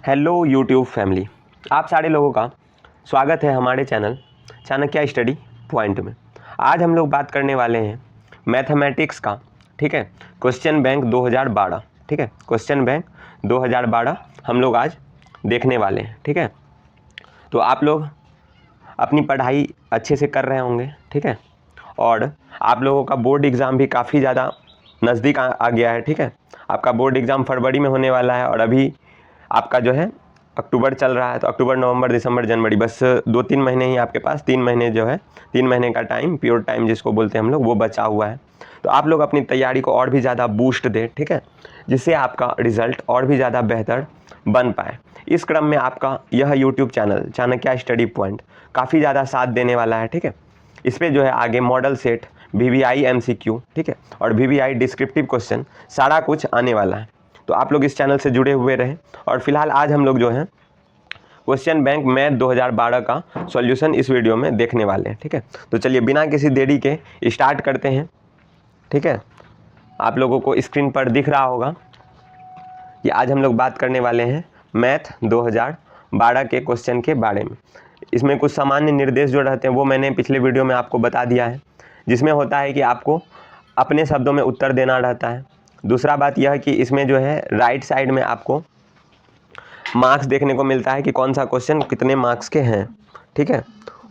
Hello YouTube family, आप सारे लोगों का स्वागत है हमारे चैनल चाणक्य स्टडी पॉइंट में। आज हम लोग बात करने वाले हैं मैथमेटिक्स का, ठीक है, क्वेश्चन बैंक 2012, ठीक है, क्वेश्चन बैंक 2012 हम लोग आज देखने वाले हैं, ठीक है। तो आप लोग अपनी पढ़ाई अच्छे से कर रहे होंगे, ठीक है, और आप लोगों का बोर्ड एग्ज़ाम भी काफ़ी ज़्यादा नज़दीक आ गया है, ठीक है। आपका बोर्ड एग्ज़ाम फरवरी में होने वाला है और अभी आपका जो है अक्टूबर चल रहा है, तो अक्टूबर, नवंबर, दिसंबर, जनवरी, बस 2-3 महीने ही आपके पास, 3 महीने जो है, 3 महीने का टाइम, प्योर टाइम जिसको बोलते हैं हम लोग, वो बचा हुआ है। तो आप लोग अपनी तैयारी को और भी ज़्यादा बूस्ट दें, ठीक है, जिससे आपका रिज़ल्ट और भी ज़्यादा बेहतर बन पाए। इस क्रम में आपका यह YouTube channel Chanakya study point काफ़ी ज़्यादा साथ देने वाला है, ठीक है। इस पर जो है आगे मॉडल सेट, VVI MCQ, ठीक है, और VVI डिस्क्रिप्टिव क्वेश्चन सारा कुछ आने वाला है। तो आप लोग इस चैनल से जुड़े हुए रहें। और फिलहाल आज हम लोग जो है क्वेश्चन बैंक मैथ 2012 का सॉल्यूशन इस वीडियो में देखने वाले हैं, ठीक है। तो चलिए बिना किसी देरी के स्टार्ट करते हैं, ठीक है। आप लोगों को स्क्रीन पर दिख रहा होगा कि आज हम लोग बात करने वाले हैं मैथ 2012 के क्वेश्चन के बारे में। इसमें कुछ सामान्य निर्देश जो रहते हैं वो मैंने पिछले वीडियो में आपको बता दिया है, जिसमें होता है कि आपको अपने शब्दों में उत्तर देना रहता है। दूसरा बात यह कि इसमें जो है राइट साइड में आपको मार्क्स देखने को मिलता है कि कौन सा क्वेश्चन कितने मार्क्स के हैं, ठीक है।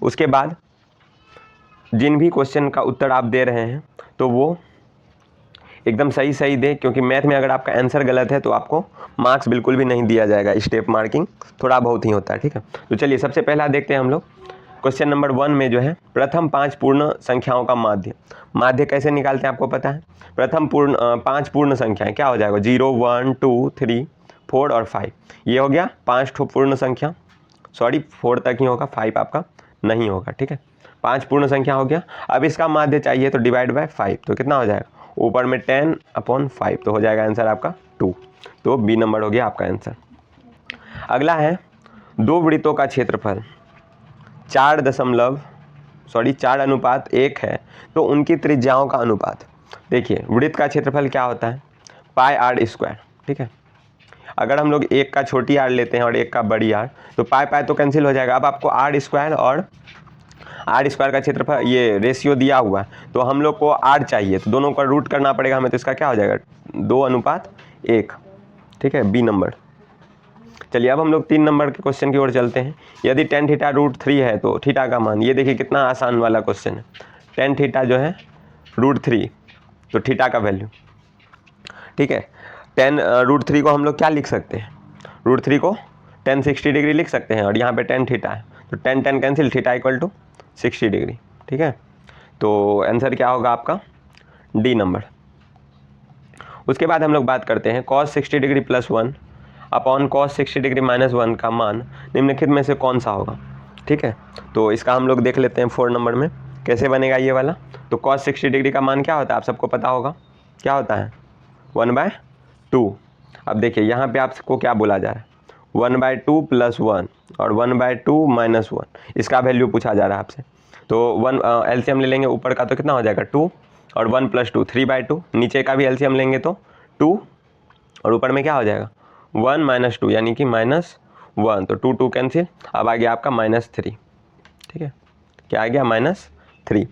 उसके बाद जिन भी क्वेश्चन का उत्तर आप दे रहे हैं तो वो एकदम सही दें, क्योंकि मैथ में अगर आपका आंसर गलत है तो आपको मार्क्स बिल्कुल भी नहीं दिया जाएगा। स्टेप मार्किंग थोड़ा बहुत ही होता है, ठीक है। तो चलिए सबसे पहला देखते हैं हम लोग क्वेश्चन नंबर 1 में जो है प्रथम 5 पूर्ण संख्याओं का माध्य कैसे निकालते हैं आपको पता है। प्रथम 5 पूर्ण संख्याएं क्या हो जाएगा, 0, 1, 2, 3, 4 और 5। ये हो गया 5 ठो पूर्ण संख्या, सॉरी 4 तक ही होगा, 5 आपका नहीं होगा, ठीक है। 5 पूर्ण संख्या हो गया। अब इसका माध्य चाहिए तो डिवाइड बाय 5, तो कितना हो जाएगा, ऊपर में 10/5, तो हो जाएगा आंसर आपका 2। तो बी नंबर हो गया आपका आंसर। अगला है दो वृत्तों का क्षेत्रफल 4:1 है तो उनकी त्रिज्याओं का अनुपात। देखिए वृत्त का क्षेत्रफल क्या होता है, पाई आर स्क्वायर, ठीक है। अगर हम लोग एक का छोटी आर लेते हैं और एक का बड़ी आर, तो पाई तो कैंसिल हो जाएगा। अब आपको आर स्क्वायर और आर स्क्वायर का क्षेत्रफल ये रेशियो दिया हुआ है, तो हम लोग को आर चाहिए, तो दोनों का रूट करना पड़ेगा हमें, तो इसका क्या हो जाएगा 2:1, ठीक है, बी नंबर। चलिए अब हम लोग 3 नंबर के क्वेश्चन की ओर चलते हैं। यदि tan थीटा √3 है तो थीटा का मान, ये देखिए कितना आसान वाला क्वेश्चन है। tan थीटा जो है √3, तो थीटा का वैल्यू, ठीक है। tan √3 को हम लोग क्या लिख सकते हैं, √3 को tan 60 डिग्री लिख सकते हैं, और यहाँ पे tan थीटा है, तो tan कैंसिल, थीटा = 60 डिग्री, ठीक है। तो आंसर क्या होगा आपका डी नंबर। उसके बाद हम लोग बात करते हैं cos 60 degree +1 upon cos 60 degree -1 का मान निम्नलिखित में से कौन सा होगा, ठीक है। तो इसका हम लोग देख लेते हैं 4 नंबर में कैसे बनेगा ये वाला। तो cos 60 डिग्री का मान क्या होता है, आप सबको पता होगा क्या होता है, 1/2। अब देखिए यहाँ पे आपको क्या बोला जा रहा है, 1/2 + 1 और 1/2 - 1, इसका वैल्यू पूछा जा रहा है आपसे। तो 1 एलसीएम ले लेंगे ऊपर का, तो कितना हो जाएगा 2, और 1 + 2 3/2, नीचे का भी एलसीएम लेंगे तो 2, और ऊपर में क्या हो जाएगा 1 - 2 यानी कि -1, तो 2 कैंसिल। अब आ गया आपका -3, ठीक है, क्या आ गया -3।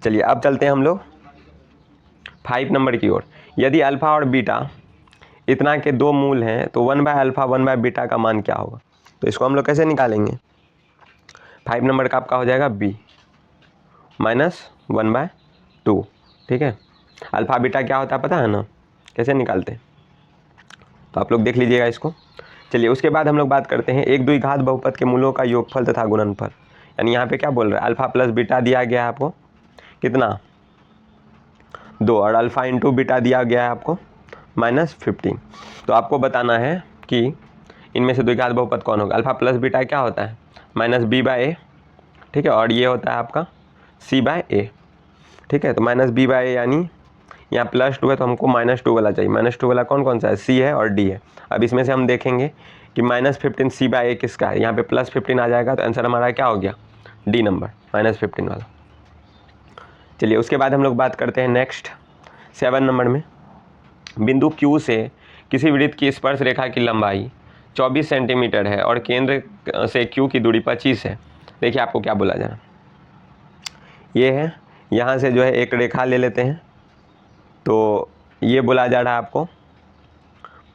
चलिए अब चलते हैं हम लोग 5 नंबर की ओर। यदि अल्फ़ा और बीटा इतना के दो मूल हैं तो 1/α 1/β का मान क्या होगा। तो इसको हम लोग कैसे निकालेंगे, 5 नंबर का आपका हो जाएगा b -1/2, ठीक है। अल्फ़ा बीटा क्या होता है पता है ना, कैसे निकालते हैं, तो आप लोग देख लीजिएगा इसको। चलिए उसके बाद हम लोग बात करते हैं एक द्विघात बहुपद के मूलों का योगफल तथा गुणनफल। यानी यहाँ पे क्या बोल रहा है, अल्फ़ा + बीटा दिया गया है आपको कितना 2, और अल्फ़ा × बीटा दिया गया है आपको -15। तो आपको बताना है कि इनमें से द्विघात बहुपद कौन होगा। अल्फ़ा + बीटा क्या होता है -b/a, ठीक है, और ये होता है आपका c/a, ठीक है। तो -b/a यानी यहाँ +2 है तो हमको -2 वाला चाहिए। -2 वाला कौन सा है, c है और d है। अब इसमें से हम देखेंगे कि -15 c/a किसका है, यहाँ पे +15 आ जाएगा, तो आंसर हमारा क्या हो गया डी नंबर -15 वाला। चलिए उसके बाद हम लोग बात करते हैं नेक्स्ट 7 नंबर में। बिंदु Q से किसी वृत्त की स्पर्श रेखा की लंबाई 24 सेंटीमीटर है और केंद्र से क्यू की दूरी 25 है। देखिए आपको क्या बोला जा रहा है, ये है, यहाँ से जो है एक रेखा ले लेते हैं, तो ये बोला जा रहा है आपको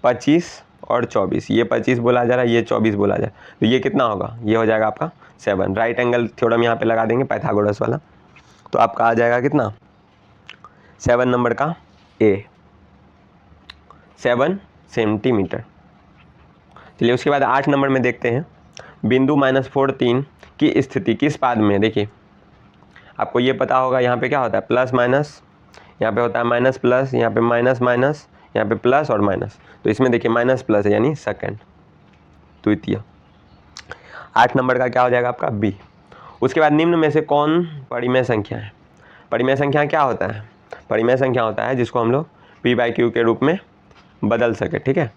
25 और 24, ये 25 बोला जा रहा है, ये 24 बोला जा रहा है, तो ये कितना होगा, ये हो जाएगा आपका 7। राइट एंगल थ्योरम यहाँ पे लगा देंगे पाइथागोरस वाला, तो आपका आ जाएगा कितना 7 नंबर का ए, 7 सेंटीमीटर। चलिए उसके बाद 8 नंबर में देखते हैं, बिंदु -4 3 की स्थिति किस पाद में। देखिए आपको ये पता होगा यहाँ पे क्या होता है, प्लस माइनस, यहाँ पे होता है माइनस प्लस, यहाँ पे माइनस माइनस, यहाँ पे प्लस और माइनस, तो इसमें देखिए माइनस प्लस है यानी सेकंड, द्वितीय। 8 नंबर का क्या हो जाएगा आपका बी। उसके बाद निम्न में से कौन परिमेय संख्या है। परिमेय संख्या क्या होता है, परिमेय संख्या होता है जिसको हम लोग p/q के रूप में बदल सके, ठीक है।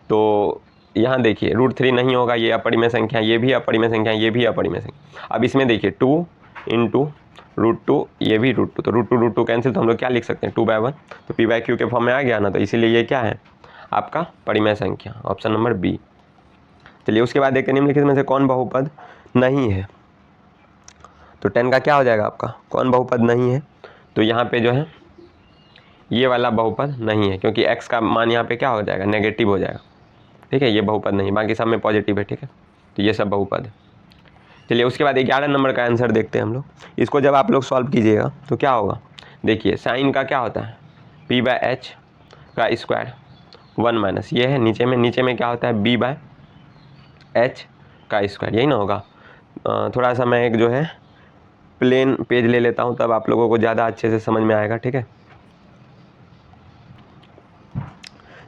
तो यहाँ देखिए √3 नहीं होगा, ये अपरिमेय संख्या, ये भी अपरिमेय संख्या, ये भी अपरिमेय संख्या। अब इसमें देखिए 2 × √2, ये भी √2, तो √2 कैंसिल, तो हम लोग क्या लिख सकते हैं 2/1, तो p/q के फॉर्म में आ गया ना, तो इसीलिए ये क्या है आपका परिमेय संख्या, ऑप्शन नंबर बी। चलिए उसके बाद देखते हैं निम्नलिखित में से कौन बहुपद नहीं है। तो 10 का क्या हो जाएगा आपका, कौन बहुपद नहीं है, तो यहाँ पे जो है ये वाला बहुपद नहीं है, क्योंकि x का मान यहाँ पे क्या हो जाएगा, नेगेटिव हो जाएगा, ठीक है, ये बहुपद नहीं, बाकी सब में पॉजिटिव है, ठीक है, तो ये सब बहुपद है। चलिए उसके बाद 11 नंबर का आंसर देखते हैं हम लोग। इसको जब आप लोग सॉल्व कीजिएगा तो क्या होगा, देखिए साइन का क्या होता है p/h का स्क्वायर 1 माइनस, ये है नीचे में क्या होता है b/h का स्क्वायर, यही ना होगा। थोड़ा सा मैं एक जो है प्लेन पेज ले लेता हूँ, तब आप लोगों को ज़्यादा अच्छे से समझ में आएगा, ठीक है।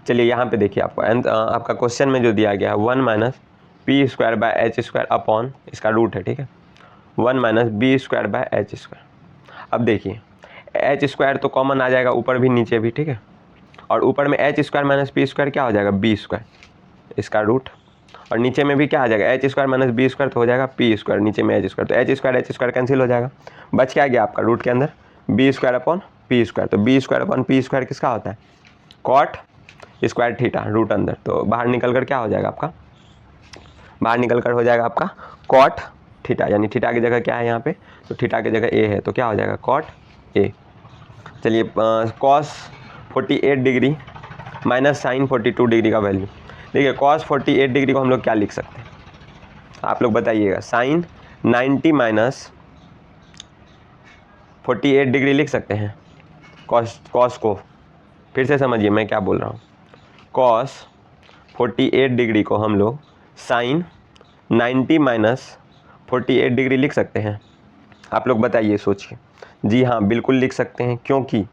चलिए यहाँ पे देखिए आपको आपका क्वेश्चन में जो दिया गया है 1 माइनस p² अपॉन इसका रूट है, ठीक है, 1 माइनस b²/h²। अब देखिए h² तो कॉमन आ जाएगा ऊपर भी नीचे भी, ठीक है, और ऊपर में h² माइनस p² क्या हो जाएगा b², इसका रूट, और नीचे में भी क्या आ जाएगा h² माइनस b² तो हो जाएगा p², नीचे में h², तो h² कैंसिल हो जाएगा, बच क्या गया आपका रूट के अंदर b² अपॉन p², तो b² अपॉन p² किसका होता है कॉट स्क्वायर थीटा, रूट अंदर, तो बाहर निकल कर क्या हो जाएगा आपका, बाहर निकल कर हो जाएगा आपका कॉट थीटा, यानी थीटा की जगह क्या है यहाँ पे, तो थीटा की जगह ए है, तो क्या हो जाएगा कॉट ए। चलिए cos 48 degree minus sine 42 degree का वैल्यू। देखिए कॉस 48 डिग्री को हम लोग क्या लिख सकते हैं, आप लोग बताइएगा, साइन 90 माइनस 48 डिग्री लिख सकते हैं। कॉस को फिर से समझिए मैं क्या बोल रहा हूँ, कॉस 48 डिग्री को हम लोग साइन 90 माइनस 48 डिग्री लिख सकते हैं। आप लोग बताइए सोचिए, जी हाँ बिल्कुल लिख सकते हैं, क्योंकि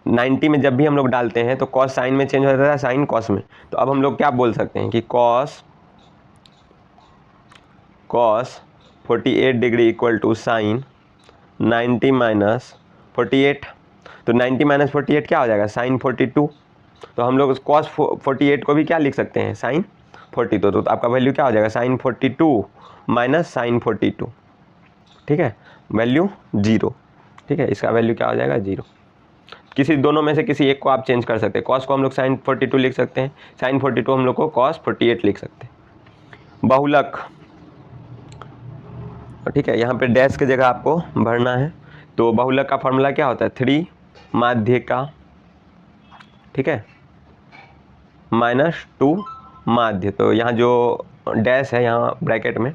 90 में जब भी हम लोग डालते हैं तो कॉस साइन में चेंज हो जाता है, साइन कॉस में, तो अब हम लोग क्या बोल सकते हैं कि cos 48 degree equal to sine 90 minus 48, तो 90 माइनस 48 क्या हो जाएगा साइन 42, तो हम लोग कॉस 48 को भी क्या लिख सकते हैं साइन 42, तो आपका वैल्यू क्या हो जाएगा साइन 42 माइनस साइन 42, ठीक है, वैल्यू 0, ठीक है, इसका वैल्यू क्या हो जाएगा 0। किसी दोनों में से किसी एक को आप चेंज कर सकते हैं, कॉस को हम लोग साइन 42 लिख सकते हैं, साइन 42 हम लोग को कॉस 48 लिख सकते हैं। बहुलक, ठीक है, यहाँ पे डैश की जगह आपको भरना है, तो बहुलक का फॉर्मूला क्या होता है 3 माध्य का, ठीक है, -2 माध्य, तो यहाँ जो डैश है यहाँ ब्रैकेट में,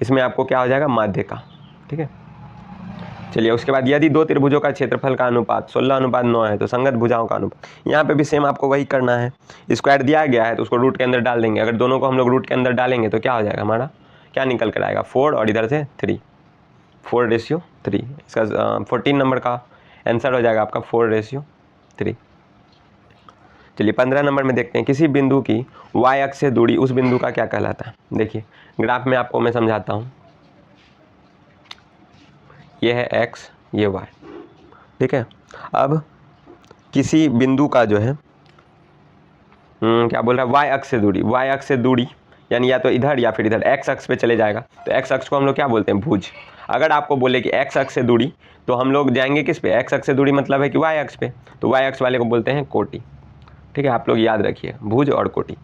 इसमें आपको क्या हो जाएगा माध्य का, ठीक है। चलिए उसके बाद यदि दो त्रिभुजों का क्षेत्रफल का अनुपात 16:9 है तो संगत भुजाओं का अनुपात, यहाँ पे भी सेम आपको वही करना है, स्क्वायर दिया गया है तो उसको रूट के अंदर डाल देंगे, अगर दोनों को हम लोग रूट के अंदर डालेंगे तो क्या हो जाएगा हमारा, क्या निकल कर आएगा 4 और इधर से 3, 4:3, इसका 14 नंबर का आंसर हो जाएगा आपका 4:3। चलिए 15 नंबर में देखते हैं, किसी बिंदु की y अक्ष से दूरी उस बिंदु का क्या कहलाता है। देखिए ग्राफ में आपको मैं समझाता हूँ, ये है x, ये y, ठीक है। अब किसी बिंदु का जो है क्या बोल रहा है y अक्ष से दूरी, y अक्ष से दूरी यानी या तो इधर या फिर इधर x अक्ष पे चले जाएगा, तो x अक्ष को हम लोग क्या बोलते हैं भुज। अगर आपको बोले कि x अक्ष से दूरी तो हम लोग जाएंगे किस पे, x अक्ष से दूरी मतलब है कि y अक्ष पे, तो y अक्ष वाले को बोलते हैं कोटि, ठीक है, आप लोग याद रखिए भुज और कोटि।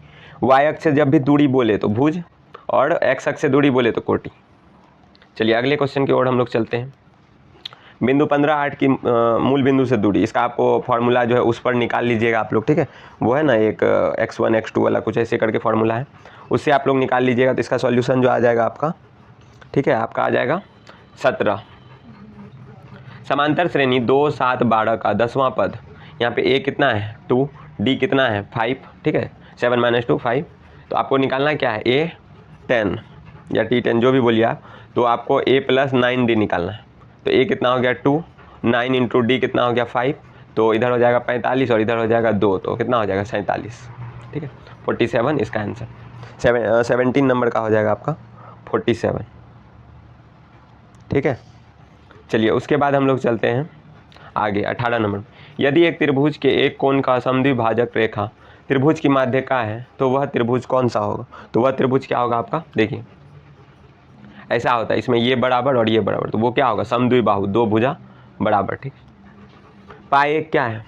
वाई अक्ष से जब भी दूरी बोले तो भुज और एक्स अक्ष से दूरी बोले तो कोटि। चलिए अगले क्वेश्चन की ओर हम लोग चलते हैं। बिंदु 15 8 की मूल बिंदु से दूरी, इसका आपको फार्मूला जो है उस पर निकाल लीजिएगा आप लोग, ठीक है। वो है ना एक x1 x2 वाला कुछ ऐसे करके फार्मूला है, उससे आप लोग निकाल लीजिएगा। तो इसका सॉल्यूशन जो आ जाएगा आपका, ठीक है, आपका आ जाएगा 17। समांतर श्रेणी 2 7 12 का 10वां पद, यहाँ पे a कितना है 2, d कितना है 5, ठीक है, 7 - 2 5। तो आपको निकालना क्या है a 10 या t 10 जो भी बोलिए आप। तो आपको a + 9d निकालना है। तो a कितना हो गया 2, 9 × d कितना हो गया 5, तो इधर हो जाएगा 45 और इधर हो जाएगा 2, तो कितना हो जाएगा 47, ठीक है, 47 इसका आंसर। 17 नंबर का हो जाएगा आपका 47, ठीक है। चलिए उसके बाद हम लोग चलते हैं आगे 18 नंबर। यदि एक त्रिभुज के एक कोण का समद्विभाजक रेखा त्रिभुज की माध्यिका है तो वह त्रिभुज कौन सा होगा? तो वह त्रिभुज क्या होगा आपका, देखिए ऐसा होता है, इसमें ये बराबर और ये बराबर, तो वो क्या होगा समद्विबाहु, दो भुजा बराबर, ठीक। पाई एक क्या है,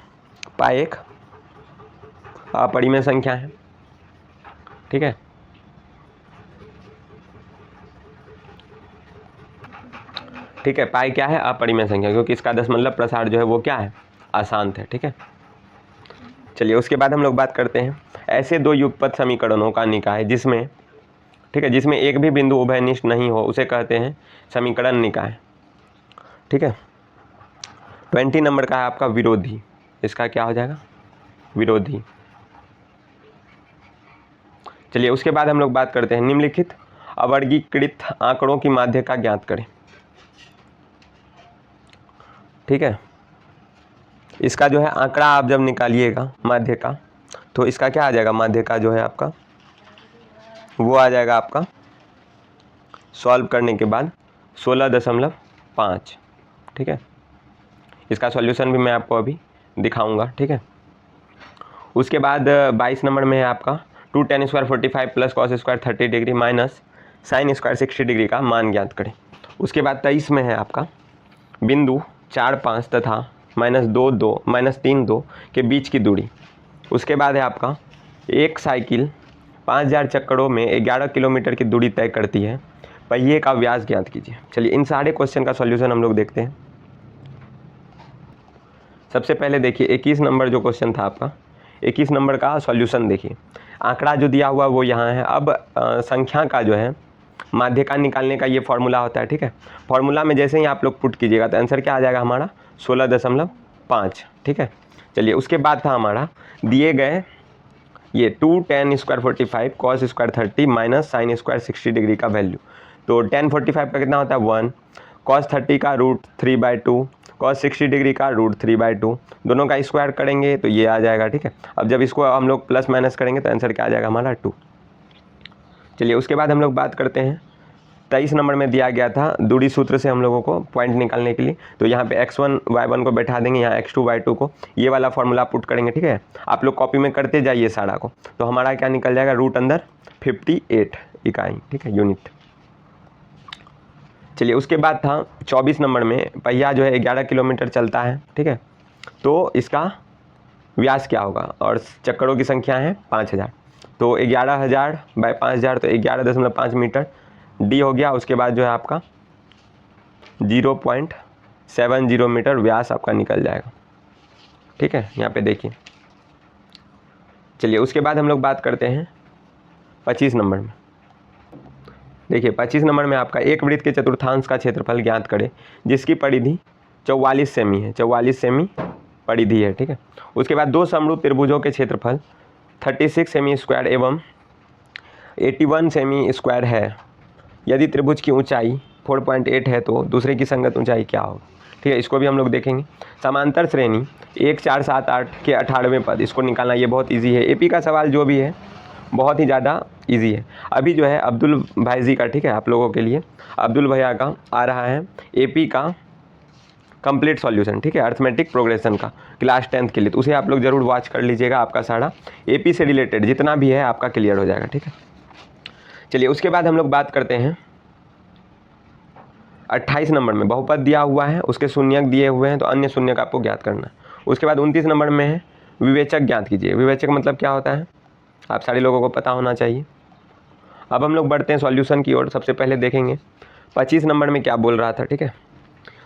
पाई एक अपरिमेय संख्या है, ठीक है। ठीक है, पाई क्या है अपरिमेय संख्या, क्योंकि इसका दशमलव प्रसार जो है वो क्या है अशांत है, ठीक है। चलिए उसके बाद हम लोग बात करते हैं ऐसे दो युगपत समीकरणों का निकाय जिसमें, ठीक है, जिसमें एक भी बिंदु उभयनिष्ठ नहीं हो उसे कहते हैं समीकरण निकाय, ठीक है। 20 नंबर का है आपका विरोधी, इसका क्या हो जाएगा विरोधी। चलिए उसके बाद हम लोग बात करते हैं निम्नलिखित अवर्गीकृत आंकड़ों की माध्यिका ज्ञात करें, ठीक है। इसका जो है आंकड़ा आप जब निकालिएगा माध्यिका, तो इसका क्या आ जाएगा माध्यिका जो है आपका वो आ जाएगा आपका सॉल्व करने के बाद 16.5, ठीक है। इसका सॉल्यूशन भी मैं आपको अभी दिखाऊंगा, ठीक है। उसके बाद 22 नंबर में है आपका 2 tan² 45 + cos² 30 degree minus sin² 60 degree का मान ज्ञात करें। उसके बाद 23 में है आपका बिंदु 4 5 तथा -2 2 -3 2 के बीच की दूरी। उसके बाद है आपका एक साइकिल 5000 चक्करों में 11 किलोमीटर की दूरी तय करती है, पहिए का व्यास ज्ञात कीजिए। चलिए इन सारे क्वेश्चन का सॉल्यूशन हम लोग देखते हैं। सबसे पहले देखिए 21 नंबर जो क्वेश्चन था आपका, 21 नंबर का सॉल्यूशन देखिए। आंकड़ा जो दिया हुआ वो यहाँ है। अब संख्या का जो है माध्यिका निकालने का ये फॉर्मूला होता है, ठीक है। फॉर्मूला में जैसे ही आप लोग पुट कीजिएगा तो आंसर क्या आ जाएगा हमारा 16.5, ठीक है। चलिए उसके बाद था हमारा दिए गए ये 2 tan² 45 cos² 30 minus sin² 60 degree का वैल्यू। तो tan 45 का कितना होता है 1, cos 30 का √3/2, cos 60 डिग्री का √3/2, दोनों का स्क्वायर करेंगे तो ये आ जाएगा, ठीक है। अब जब इसको हम लोग प्लस माइनस करेंगे तो आंसर क्या आ जाएगा हमारा 2। चलिए उसके बाद हम लोग बात करते हैं 23 नंबर में दिया गया था दूरी सूत्र से हम लोगों को पॉइंट निकालने के लिए। तो यहाँ पे x1 y1 को बैठा देंगे, यहाँ x2 y2 को, ये वाला फॉर्मूला पुट करेंगे, ठीक है। आप लोग कॉपी में करते जाइए सारा को, तो हमारा क्या निकल जाएगा √58 इकाई, ठीक है, यूनिट। चलिए उसके बाद था 24 नंबर में पहिया जो है 11 किलोमीटर चलता है, ठीक है। तो इसका व्यास क्या होगा और चक्करों की संख्या है 5000, तो 11,000 बाय 5000 तो 11.5 मीटर डी हो गया। उसके बाद जो है आपका 0.70 मीटर व्यास आपका निकल जाएगा, ठीक है, यहाँ पे देखिए। चलिए उसके बाद हम लोग बात करते हैं 25 नंबर में। देखिए 25 नंबर में आपका एक वृत्त के चतुर्थांश का क्षेत्रफल ज्ञात करें जिसकी परिधि 44 सेमी है, 44 सेमी परिधि है, ठीक है। उसके बाद दो समरूप त्रिभुजों के क्षेत्रफल 36 सेमी स्क्वायर एवं 81 सेमी स्क्वायर है। यदि त्रिभुज की ऊंचाई 4.8 है तो दूसरे की संगत ऊंचाई क्या होगी, ठीक है। इसको भी हम लोग देखेंगे। समांतर श्रेणी 1 4 7 8 के 18वें पद, इसको निकालना ये बहुत इजी है। एपी का सवाल जो भी है बहुत ही ज़्यादा इजी है। अभी जो है अब्दुल भाई जी का, ठीक है, आप लोगों के लिए अब्दुल भैया का आ रहा है एपी का कंप्लीट सॉल्यूशन, ठीक है, अर्थमेटिक प्रोग्रेशन का क्लास 10th के लिए, तो उसे आप लोग ज़रूर वॉच कर लीजिएगा। आपका सारा एपी से रिलेटेड जितना भी है आपका क्लियर हो जाएगा, ठीक है। चलिए उसके बाद हम लोग बात करते हैं 28 नंबर में बहुपद दिया हुआ है, उसके शून्यक दिए हुए हैं, तो अन्य शून्यक आपको ज्ञात करना है। उसके बाद 29 नंबर में है विवेचक ज्ञात कीजिए। विवेचक मतलब क्या होता है, आप सारे लोगों को पता होना चाहिए। अब हम लोग बढ़ते हैं सॉल्यूशन की ओर। सबसे पहले देखेंगे 25 नंबर में क्या बोल रहा था। ठीक है,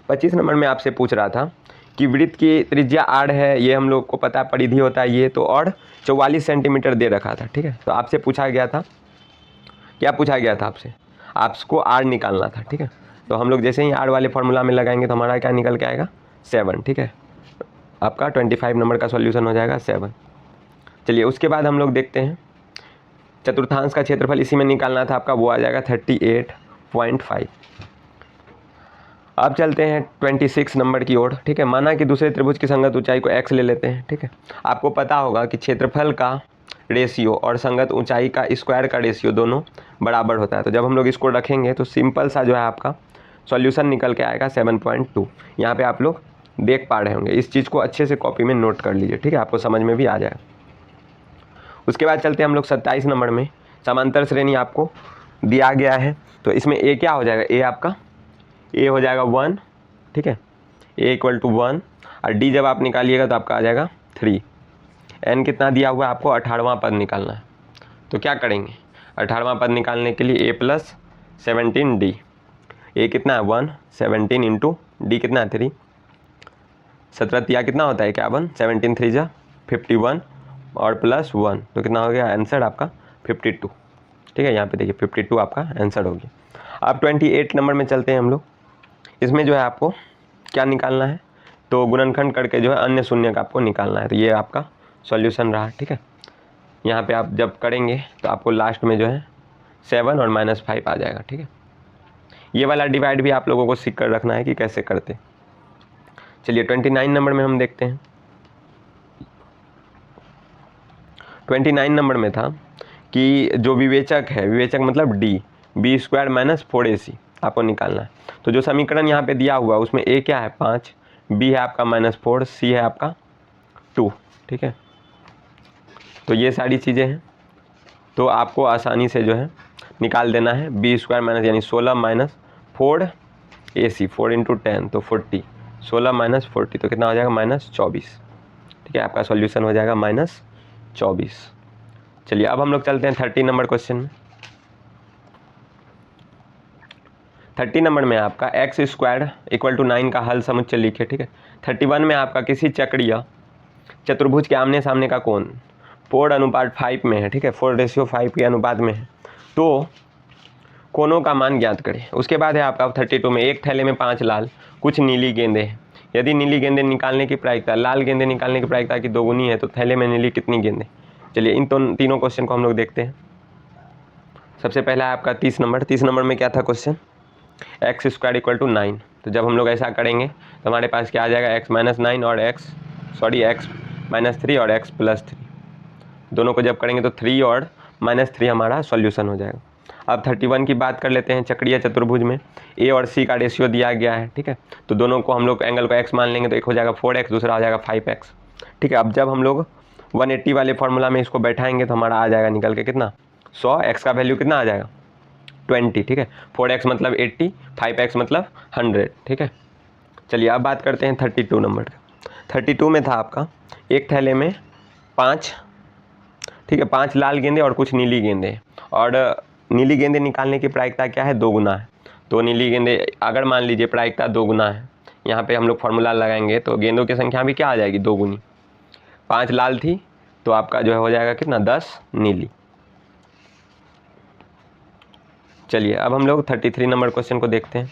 25 नंबर में आपसे पूछ रहा था कि वृत्त की त्रिज्या आड़ है, ये हम लोग को पता परिधि होता है ये, तो और 44 सेंटीमीटर दे रखा था। ठीक है, तो आपसे पूछा गया था, क्या पूछा गया था आपसे, आपको आर निकालना था। ठीक है, तो हम लोग जैसे ही आर वाले फॉर्मूला में लगाएंगे तो हमारा क्या निकल के आएगा 7। ठीक है, आपका 25 नंबर का सॉल्यूशन हो जाएगा 7। चलिए उसके बाद हम लोग देखते हैं चतुर्थांश का क्षेत्रफल, इसी में निकालना था आपका, वो आ जाएगा 38.5। अब चलते हैं 26 नंबर की ओर। ठीक है, माना कि दूसरे त्रिभुज की संगत ऊंचाई को x ले लेते हैं। ठीक है, आपको पता होगा कि क्षेत्रफल का रेशियो और संगत ऊंचाई का स्क्वायर का रेशियो दोनों बराबर होता है। तो जब हम लोग इसको रखेंगे तो सिंपल सा जो है आपका सॉल्यूशन निकल के आएगा 7.2। यहाँ पे आप लोग देख पा रहे होंगे, इस चीज़ को अच्छे से कॉपी में नोट कर लीजिए। ठीक है, आपको समझ में भी आ जाएगा। उसके बाद चलते हैं हम लोग 27 नंबर में। समांतर श्रेणी आपको दिया गया है, तो इसमें ए क्या हो जाएगा, ए आपका ए हो जाएगा 1। ठीक है, ए इक्वल टू 1, और डी जब आप निकालिएगा तो आपका आ जाएगा 3। एन कितना दिया हुआ है आपको, 18वां पद निकालना है। तो क्या करेंगे, 18वां पद निकालने के लिए ए प्लस 17 डी। ए कितना है 1, 17 इंटू डी कितना है 3। 17 तिया कितना होता है 51, 17 3 जा 51 और प्लस 1, तो कितना हो गया आंसर आपका 52। ठीक है, यहाँ पे देखिए 52 आपका आंसर हो गया। अब 28 नंबर में चलते हैं हम लोग। इसमें जो है आपको क्या निकालना है, तो गुणनखंड करके जो है अन्य शून्य का आपको निकालना है। तो ये आपका सॉल्यूशन रहा। ठीक है, यहाँ पे आप जब करेंगे तो आपको लास्ट में जो है 7 और -5 आ जाएगा। ठीक है, ये वाला डिवाइड भी आप लोगों को सीख कर रखना है कि कैसे करते। चलिए 29 नंबर में हम देखते हैं। 29 नंबर में था कि जो विवेचक है, विवेचक मतलब डी, b² - 4ac आपको निकालना है। तो जो समीकरण यहाँ पे दिया हुआ है उसमें a क्या है 5, b है आपका -4, c है आपका 2। ठीक है, तो ये सारी चीज़ें हैं, तो आपको आसानी से जो है निकाल देना है। b² यानी 16 - 4ac, 4 × 10 तो 40, 16 - 40 तो कितना हो जाएगा -24। ठीक है, आपका सॉल्यूशन हो जाएगा -24। चलिए अब हम लोग चलते हैं 30 नंबर क्वेश्चन में। 30 नंबर में आपका x² = 9 का हल समुच्चय लिखे। ठीक है, 31 में आपका किसी चक्रीय चतुर्भुज के आमने सामने का कोण 4:5 में है। ठीक है, 4:5 के अनुपात में है, तो कोणों का मान ज्ञात करें। उसके बाद है आपका 32 में एक थैले में 5 लाल कुछ नीली गेंदें हैं। यदि नीली गेंदें निकालने की प्रायिकता लाल गेंदें निकालने की प्रायिकता की दोगुनी है तो थैले में नीली कितनी गेंदें। चलिए इन तीनों क्वेश्चन को हम लोग देखते हैं। सबसे पहला है आपका 30 नंबर। 30 नंबर में क्या था क्वेश्चन, x² = 9। तो जब हम लोग ऐसा करेंगे तो हमारे पास क्या आ जाएगा x - 9 और x - 3 और x + 3, दोनों को जब करेंगे तो 3 और -3 हमारा सॉल्यूशन हो जाएगा। अब 31 की बात कर लेते हैं। चक्रीय चतुर्भुज में a और c का रेशियो दिया गया है। ठीक है, तो दोनों को हम लोग एंगल को x मान लेंगे, तो एक हो जाएगा 4x, दूसरा हो जाएगा 5x। ठीक है, अब जब हम लोग 180 वाले फॉर्मूला में इसको बैठाएंगे तो हमारा आ जाएगा निकल के कितना 100, x का वैल्यू कितना आ जाएगा 20। ठीक है, 4x मतलब 80, 5x मतलब 100। ठीक है, चलिए अब बात करते हैं 32 नंबर का। 32 में था आपका एक थैले में 5, ठीक है, 5 लाल गेंदे और कुछ नीली गेंदे, और नीली गेंदे निकालने की प्रायिकता क्या है 2 गुना है। तो नीली गेंदे अगर मान लीजिए प्रायिकता 2 गुना है, यहाँ पे हम लोग फार्मूला लगाएंगे तो गेंदों की संख्या भी क्या आ जाएगी 2 गुनी। 5 लाल थी तो आपका जो है हो जाएगा कितना 10 नीली। चलिए अब हम लोग 33 नंबर क्वेश्चन को देखते हैं।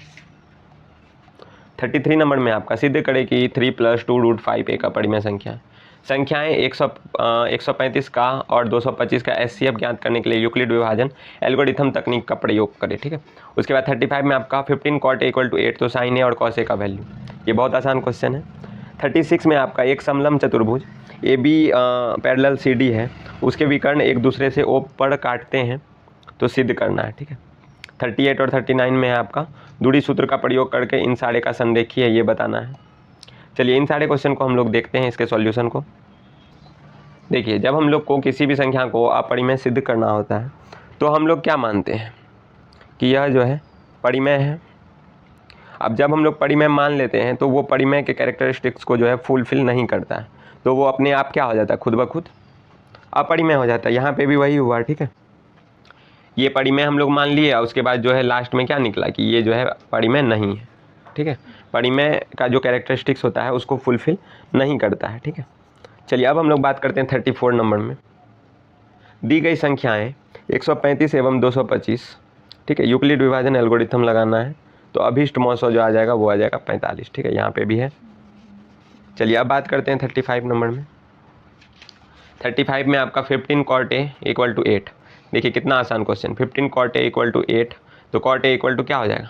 33 नंबर में आपका सिद्ध करें कि 3 + 2√5 एक अपरिमेय संख्या है। संख्याएं 135 का और 225 का HCF ज्ञात करने के लिए यूक्लिड विभाजन एल्गोरिथम तकनीक का प्रयोग करें। ठीक है, उसके बाद 35 में आपका 15 cot A = 8, तो sin A और cos A का वैल्यू, ये बहुत आसान क्वेश्चन है। 36 में आपका एक समलंब चतुर्भुज AB पैरेलल CD है, उसके विकर्ण एक दूसरे से O पर काटते हैं, तो सिद्ध करना है। ठीक है, 38 और 39 में है आपका दूरी सूत्र का प्रयोग करके इन सारे का संरेखीय है ये बताना है। चलिए इन सारे क्वेश्चन को हम लोग देखते हैं, इसके सॉल्यूशन को। देखिए जब हम लोग को किसी भी संख्या को अपरिमेय सिद्ध करना होता है तो हम लोग क्या मानते हैं कि यह जो है परिमेय है। अब जब हम लोग परिमेय मान लेते हैं तो वो परिमेय के कैरेक्टरिस्टिक्स को जो है फुलफिल नहीं करता है, तो वो अपने आप क्या हो जाता है खुद ब खुद अपरिमेय हो जाता है। यहाँ पे भी वही हुआ, ठीक है, ये परिमेय हम लोग मान लिए और उसके बाद जो है लास्ट में क्या निकला कि ये जो है परिमेय नहीं है, ठीक है, परिमेय का जो कैरेक्टरिस्टिक्स होता है उसको फुलफिल नहीं करता है, ठीक है। चलिए अब हम लोग बात करते हैं 34 नंबर में। दी गई संख्याएं 135 एवं 225, ठीक है, यूक्लिड विभाजन एल्गोरिथम लगाना है, तो अभीष्ट मौसो जो आ जाएगा वो आ जाएगा 45, ठीक है, यहाँ पे भी है। चलिए अब बात करते हैं 35 नंबर में। 35 में आपका 15 cot a इक्वल टू 8। देखिए कितना आसान question, 15 cot a equal to 8, तो cot a इक्वल टू क्या हो जाएगा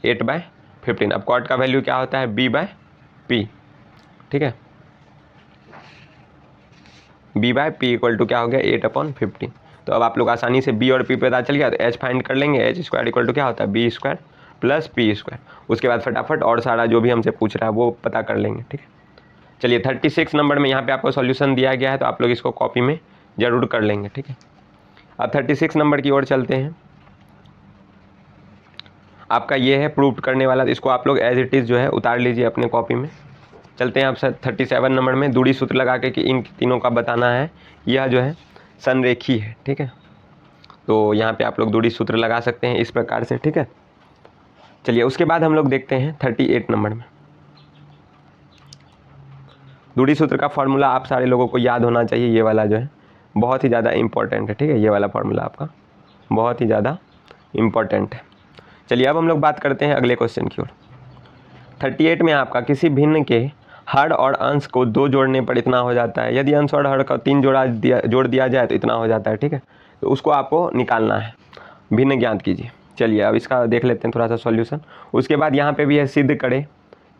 8/15। अब cot का वैल्यू क्या होता है b/p, ठीक है, b/p इक्वल टू क्या हो गया 8/15। तो अब आप लोग आसानी से b और p पता चल गया, तो h फाइंड कर लेंगे, h स्क्वायर इक्वल टू क्या होता है b² प्लस p स्क्वायर। उसके बाद फटाफट और सारा जो भी हमसे पूछ रहा है वो पता कर लेंगे, ठीक है। चलिए 36 नंबर में यहाँ पे आपको सॉल्यूशन दिया गया है, तो आप लोग इसको कॉपी में ज़रूर कर लेंगे, ठीक है। अब 36 नंबर की ओर चलते हैं। आपका ये है प्रूफ करने वाला, तो इसको आप लोग एज इट इज़ जो है उतार लीजिए अपने कॉपी में। चलते हैं आप 37 नंबर में। दूरी सूत्र लगा के कि इन तीनों का बताना है, यह जो है संरेखी है, ठीक है। तो यहाँ पे आप लोग दूरी सूत्र लगा सकते हैं इस प्रकार से, ठीक है। चलिए उसके बाद हम लोग देखते हैं 38 नंबर में। दूरी सूत्र का फॉर्मूला आप सारे लोगों को याद होना चाहिए, ये वाला जो है बहुत ही ज़्यादा इम्पोर्टेंट है, ठीक है, ये वाला फार्मूला आपका बहुत ही ज़्यादा इम्पोर्टेंट है। चलिए अब हम लोग बात करते हैं अगले क्वेश्चन की ओर। 38 में आपका किसी भिन्न के हर और अंश को 2 जोड़ने पर इतना हो जाता है, यदि अंश और हर का 3 जोड़ दिया जाए तो इतना हो जाता है, ठीक है। तो उसको आपको निकालना है, भिन्न ज्ञात कीजिए। चलिए अब इसका देख लेते हैं थोड़ा सा सॉल्यूशन। उसके बाद यहाँ पे भी है सिद्ध करें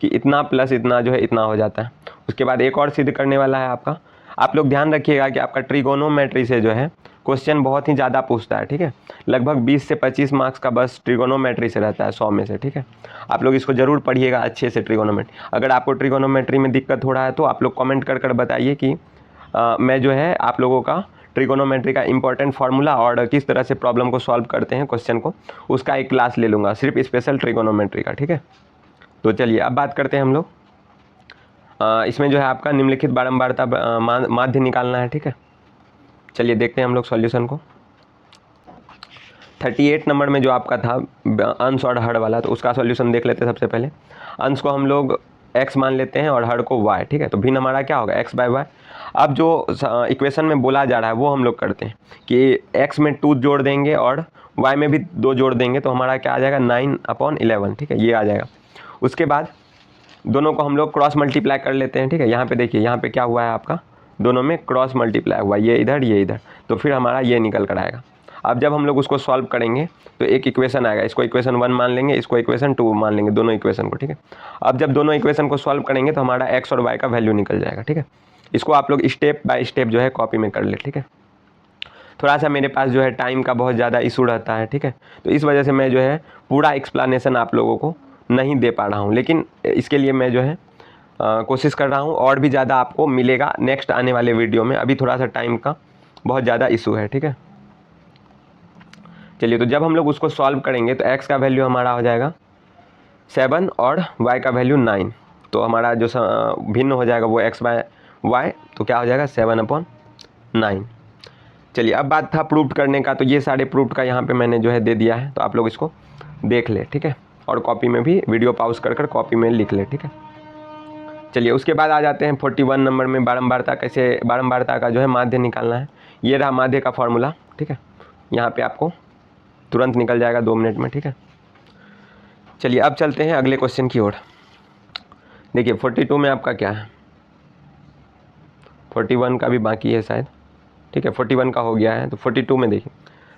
कि इतना प्लस इतना जो है इतना हो जाता है। उसके बाद एक और सिद्ध करने वाला है आपका। आप लोग ध्यान रखिएगा कि आपका ट्रिगोनोमेट्री से जो है क्वेश्चन बहुत ही ज़्यादा पूछता है, ठीक है, लगभग 20 से 25 मार्क्स का बस ट्रिगोनोमेट्री से रहता है 100 में से, ठीक है। आप लोग इसको ज़रूर पढ़िएगा अच्छे से ट्रिगोनोमेट्री। अगर आपको ट्रिगोनोमेट्री में दिक्कत हो रहा है तो आप लोग कमेंट कर बताइए कि मैं जो है आप लोगों का ट्रिगोनोमेट्री का इंपॉर्टेंट फार्मूला और किस तरह से प्रॉब्लम को सॉल्व करते हैं क्वेश्चन को, उसका एक क्लास ले लूँगा सिर्फ स्पेशल ट्रिगोनोमेट्री का, ठीक है। तो चलिए अब बात करते हैं हम लोग। इसमें जो है आपका निम्नलिखित बारंबारता माध्य निकालना है, ठीक है। चलिए देखते हैं हम लोग सॉल्यूशन को। 38 नंबर में जो आपका था अंश और हर वाला, तो उसका सॉल्यूशन देख लेते हैं। सबसे पहले अंश को हम लोग x मान लेते हैं और हर को y, ठीक है। तो भिन्न हमारा क्या होगा x/y। अब जो इक्वेशन में बोला जा रहा है वो हम लोग करते हैं कि x में 2 जोड़ देंगे और y में भी 2 जोड़ देंगे, तो हमारा क्या आ जाएगा 9/11, ठीक है, ये आ जाएगा। उसके बाद दोनों को हम लोग क्रॉस मल्टीप्लाई कर लेते हैं, ठीक है। यहाँ पे देखिए, यहाँ पे क्या हुआ है आपका, दोनों में क्रॉस मल्टीप्लाई हुआ, ये इधर ये इधर, तो फिर हमारा ये निकल कर आएगा। अब जब हम लोग उसको सॉल्व करेंगे तो एक इक्वेशन आएगा, इसको इक्वेशन 1 मान लेंगे, इसको इक्वेशन 2 मान लेंगे, दोनों इक्वेशन को, ठीक है। अब जब दोनों इक्वेशन को सॉल्व करेंगे तो हमारा x और y का वैल्यू निकल जाएगा, ठीक है। इसको आप लोग स्टेप बाय स्टेप जो है कॉपी में कर ले, ठीक है। थोड़ा सा मेरे पास जो है टाइम का बहुत ज़्यादा इशू रहता है, ठीक है, तो इस वजह से मैं जो है पूरा एक्सप्लेनेशन आप लोगों को नहीं दे पा रहा हूँ, लेकिन इसके लिए मैं जो है कोशिश कर रहा हूँ और भी ज़्यादा आपको मिलेगा नेक्स्ट आने वाले वीडियो में। अभी थोड़ा सा टाइम का बहुत ज़्यादा इशू है, ठीक है। चलिए तो जब हम लोग उसको सॉल्व करेंगे तो x का वैल्यू हमारा हो जाएगा 7 और y का वैल्यू 9, तो हमारा जो भिन्न हो जाएगा वो x/y, तो क्या हो जाएगा 7/9। चलिए अब बात था प्रूफ करने का, तो ये सारे प्रूफ का यहाँ पे मैंने जो है दे दिया है, तो आप लोग इसको देख ले, ठीक है, और कॉपी में भी वीडियो पॉज कर कॉपी में लिख ले, ठीक है। चलिए उसके बाद आ जाते हैं 41 नंबर में। बारंबारता का जो है माध्य निकालना है। ये रहा माध्य का फॉर्मूला, ठीक है, यहाँ पे आपको तुरंत निकल जाएगा 2 मिनट में, ठीक है। चलिए अब चलते हैं अगले क्वेश्चन की ओर। देखिए 42 में आपका क्या है, 41 का भी बाकी है शायद, ठीक है, 41 का हो गया है, तो 42 में देखिए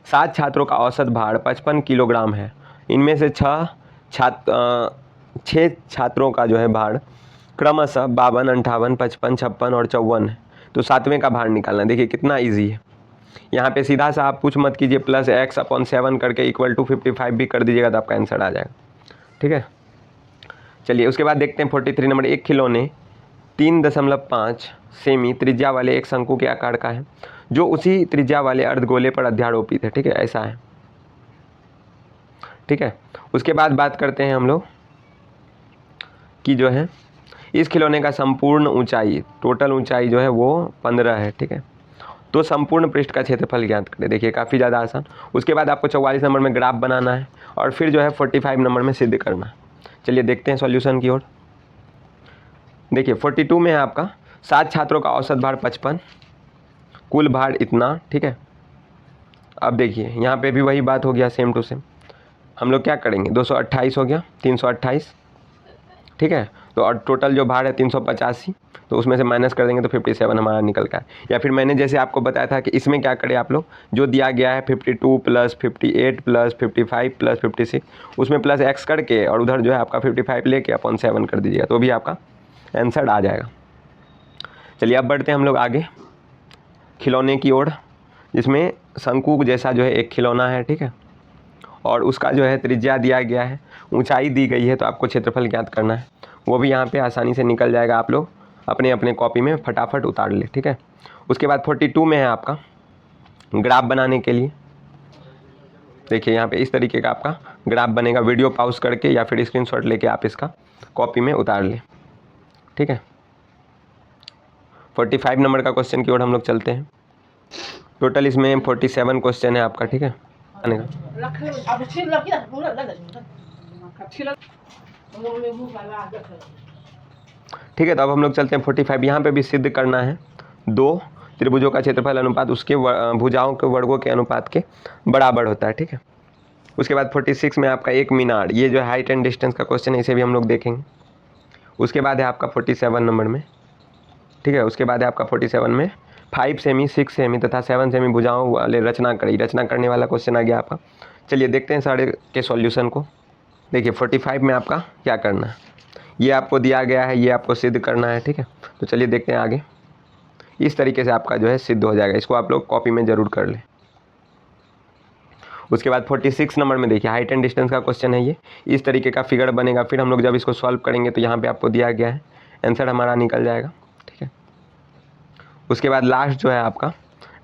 7 छात्रों का औसत भार 55 किलोग्राम है। इनमें से 6 छात्रों का जो है भार क्रमशः 52, 58, 55, 56 और 54 है, तो 7वें का भार निकालना। देखिए कितना ईजी है, यहाँ पे सीधा सा आप कुछ मत कीजिए, प्लस x/7 करके इक्वल टू 55 भी कर दीजिएगा तो आपका आंसर आ जाएगा, ठीक है। चलिए उसके बाद देखते हैं 43 नंबर। एक खिलौने 3.5 सेमी त्रिज्या वाले एक शंकु के आकार का है जो उसी त्रिज्या वाले अर्धगोले पर अध्यारोपित है, ठीक है, ऐसा है, ठीक है। उसके बाद बात करते हैं हम लोग कि जो है इस खिलौने का संपूर्ण ऊंचाई, टोटल ऊंचाई जो है वो 15 है, ठीक है, तो संपूर्ण पृष्ठ का क्षेत्रफल ज्ञात करें। देखिए काफ़ी ज़्यादा आसान। उसके बाद आपको 44 नंबर में ग्राफ बनाना है और फिर जो है 45 नंबर में सिद्ध करना है। चलिए देखते हैं सॉल्यूशन की ओर। देखिए 42 में है आपका 7 छात्रों का औसत भार 55, कुल भार इतना, ठीक है। अब देखिए यहाँ पे भी वही बात हो गया, सेम टू सेम। हम लोग क्या करेंगे, 228 हो गया, 328, ठीक है। तो और टोटल जो भार है 385, तो उसमें से माइनस कर देंगे तो 57 हमारा निकल का है। या फिर मैंने जैसे आपको बताया था कि इसमें क्या करें आप लोग, जो दिया गया है 52 प्लस 58 प्लस 55 प्लस 56, उसमें प्लस एक्स करके और उधर जो है आपका 55 लेके अपॉन 7 कर दीजिएगा, तो भी आपका आंसर आ जाएगा। चलिए अब बढ़ते हैं हम लोग आगे खिलौने की ओर, जिसमें शंकु जैसा जो है एक खिलौना है, ठीक है। और उसका जो है त्रिज्या दिया गया है, ऊंचाई दी गई है, तो आपको क्षेत्रफल ज्ञात करना है। वो भी यहाँ पे आसानी से निकल जाएगा, आप लोग अपने अपने कॉपी में फटाफट उतार ले, ठीक है। उसके बाद 42 में है आपका ग्राफ बनाने के लिए। देखिए यहाँ पे इस तरीके का आपका ग्राफ बनेगा, वीडियो पॉज करके या फिर स्क्रीनशॉट लेके आप इसका कॉपी में उतार लें, ठीक है। 45 नंबर का क्वेश्चन की ओर हम लोग चलते हैं। टोटल इसमें 47 क्वेश्चन है आपका, ठीक है। आने का ठीक है। तो अब हम लोग चलते हैं 45। यहाँ पे भी सिद्ध करना है, दो त्रिभुजों का क्षेत्रफल अनुपात उसके भुजाओं के वर्गों के अनुपात के बराबर होता है, ठीक है। उसके बाद 46 में आपका एक मीनार, ये जो है हाइट एंड डिस्टेंस का क्वेश्चन है, इसे भी हम लोग देखेंगे। उसके बाद है आपका 47 नंबर में, ठीक है। उसके बाद है आपका 47 में 5 सेमी 6 सेमी तथा 7 सेमी भुजाओं वाले रचना करने वाला क्वेश्चन आ गया आपका। चलिए देखते हैं सारे के सॉल्यूशन को। देखिए 45 में आपका क्या करना है, ये आपको दिया गया है, ये आपको सिद्ध करना है, ठीक है। तो चलिए देखते हैं आगे। इस तरीके से आपका जो है सिद्ध हो जाएगा, इसको आप लोग कॉपी में ज़रूर कर लें। उसके बाद 46 नंबर में देखिए हाइट एंड डिस्टेंस का क्वेश्चन है, ये इस तरीके का फिगर बनेगा। फिर हम लोग जब इसको सॉल्व करेंगे तो यहाँ पे आपको दिया गया है, आंसर हमारा निकल जाएगा, ठीक है। उसके बाद लास्ट जो है आपका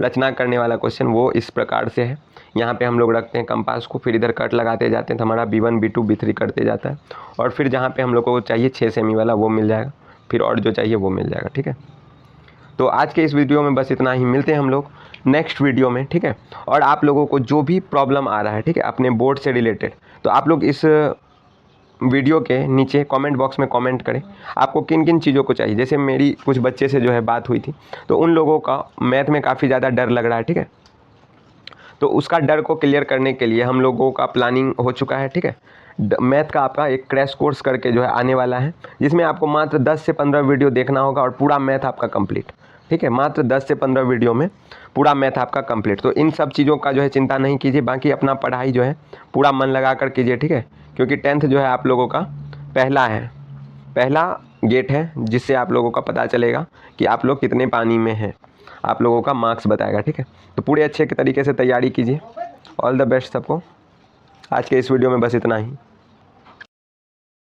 रचना करने वाला क्वेश्चन, वो इस प्रकार से है। यहाँ पे हम लोग रखते हैं कंपास को, फिर इधर कट लगाते जाते हैं, तो हमारा B1 B2 B3 करते जाता है। और फिर जहाँ पे हम लोग को चाहिए 6 सेमी वाला वो मिल जाएगा, फिर और जो चाहिए वो मिल जाएगा, ठीक है। तो आज के इस वीडियो में बस इतना ही, मिलते हैं हम लोग नेक्स्ट वीडियो में, ठीक है। और आप लोगों को जो भी प्रॉब्लम आ रहा है, ठीक है, अपने बोर्ड से रिलेटेड, तो आप लोग इस वीडियो के नीचे कमेंट बॉक्स में कमेंट करें आपको किन किन चीज़ों को चाहिए। जैसे मेरी कुछ बच्चे से जो है बात हुई थी, तो उन लोगों का मैथ में काफ़ी ज़्यादा डर लग रहा है, ठीक है। तो उसका डर को क्लियर करने के लिए हम लोगों का प्लानिंग हो चुका है, ठीक है। मैथ का आपका एक क्रैश कोर्स करके जो है आने वाला है, जिसमें आपको मात्र 10 से 15 वीडियो देखना होगा और पूरा मैथ आपका कंप्लीट, ठीक है। मात्र 10 से 15 वीडियो में पूरा मैथ आपका कंप्लीट। तो इन सब चीज़ों का जो है चिंता नहीं कीजिए, बाकी अपना पढ़ाई जो है पूरा मन लगा कर कीजिए, ठीक है। क्योंकि 10th जो है आप लोगों का पहला गेट है, जिससे आप लोगों का पता चलेगा कि आप लोग कितने पानी में हैं, आप लोगों का मार्क्स बताएगा, ठीक है। तो पूरे अच्छे तरीके से तैयारी कीजिए। ऑल द बेस्ट सबको। आज के इस वीडियो में बस इतना ही।